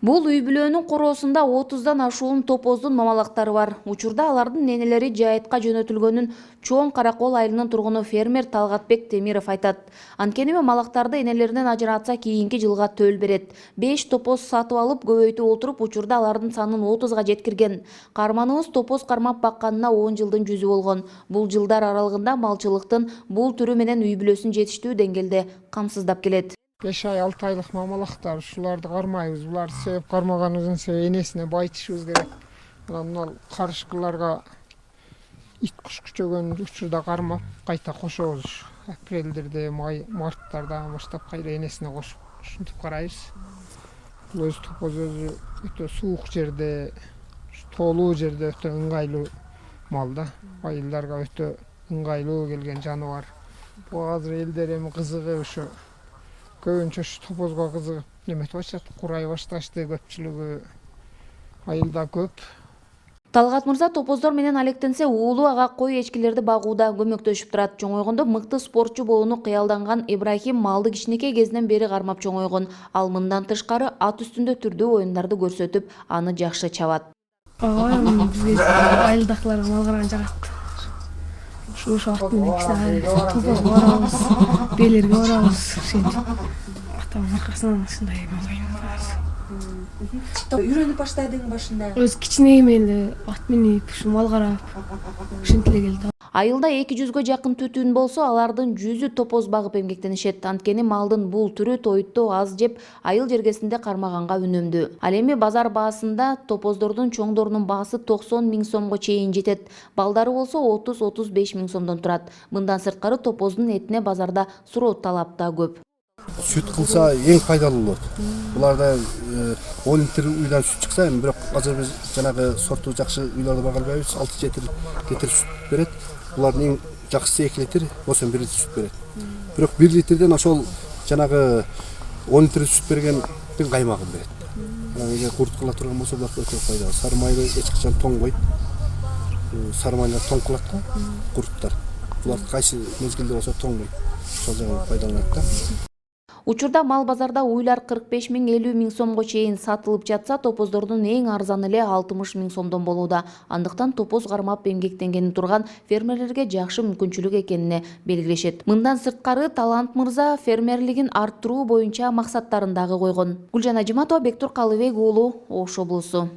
Бул үй бүлөнүн короосунда 30дан ашуун топоздун мамалактары бар. Учурда алардын ненелери жайытка жөнөтүлгөнүн Чоң Каракол айылынын тургуну фермер Талгатбек Темиров айтат. Анткени мамалактарды энелеринен ажыратса кийинки жылга төл берет. 5 топоз сатып алып көбөйтүп отуруп, учурда алардын санын 30га жеткирген. Карманыбыз топоз кармап бакканына 10 жылдын жүзү болгон. Бул жылдар аралыгында малчылыктын бул түрү менен үй бүлөсүн жетиштүү деңгээлде камсыздап келет. 5 ай 6 айлык мамалактар ушуларды кармайбыз. Булар себеп кармаганыбыздын себеби энесине байытышыбыз керек. Мына карышкыларга ит куш күчөгөн учурда кармап кайта кошобуз. Апрелдерде, марттардан баштап кайра энесине кошуп ушинтип карайбыз. Бул өз топоз өзү өтө суук жерде, тоолуу жерде өтө ыңгайлуу мал да. Айылдарга өтө ыңгайлуу келген жаныбар. Бул азыр элдер эми кызыгып ушу көбүнчө топозго кызыгып неметип атышат, курай башташты, көпчүлүгү айылда көп. Талгат мырза топоздор менен алектенсе, уулу ага кой эчкилерди багууда көмөктөшүп турат. Чоңойгондо мыкты спортчу болууну кыялданган Ибрахим малды кичинекей кезинен бери кармап чоңойгон. Ал мындан тышкары ат үстүндө түрдүү оюндарды көрсөтүп, аны жакшы чабат. Бизге айылдакыларга мал караган жагат. Ушул убакыттын топозго барабыз, белерге барабыз, ошентип атамдын аркасынан ушундай мал оюнубуз. Үйрөнүп баштадың башында? Өз кичинегим эле ат минип, ушу мал карап, ушинтип эле келди. Айылда 200га жакын түтүн болсо, алардын 100ü топоз багып эмгектенишет. Анткени малдын бул түрү тойтто аз жеп, айыл жергесинде кармаганга үнөмдүү. Ал эми базар баасында топоздордун чоңдорунун баасы 90 000 сомго чейин жетет. Балдары болсо 30-35 000 сомдон турат. Мындан сырткары топоздун этине базарда суроо талап да көп. Süt kılsa en faydalı olur. Bularda 10 litre uydan süt çıksa, bırak azır biz cenabı sortu jakşı uylarda bakalım 6 litre süt beret. Buların en jakşısı 2 litre, olsun 1 litre süt beret. Bırak 1 litreden aşol cenabı 10 litre süt bergen ben kaymağım beret. Yani kurt kıla turgan bolsa bular öte faydalı. Sarmaylı eçkiçen ton koyup, sarmaylar ton kılatta kurtlar. Bular kaysı mezgilde olsa ton koyup, sol jağı faydalanat da. Учурда мал базарда уйлар 45 000 50 000 сомго чейин сатылып жатса, топоздордун эң арзаны эле 60 000 сомдон болууда. Андыктан топоз кармап эмгектенгени турган фермерлерге жакшы мүмкүнчүлүк экенине белгилешет. Мындан сырткары Талант мырза фермерлигин арттыруу боюнча максаттарын дагы койгон. Гүлжан Ажиматова, Бектур Калыбек уулу, Ош облусу.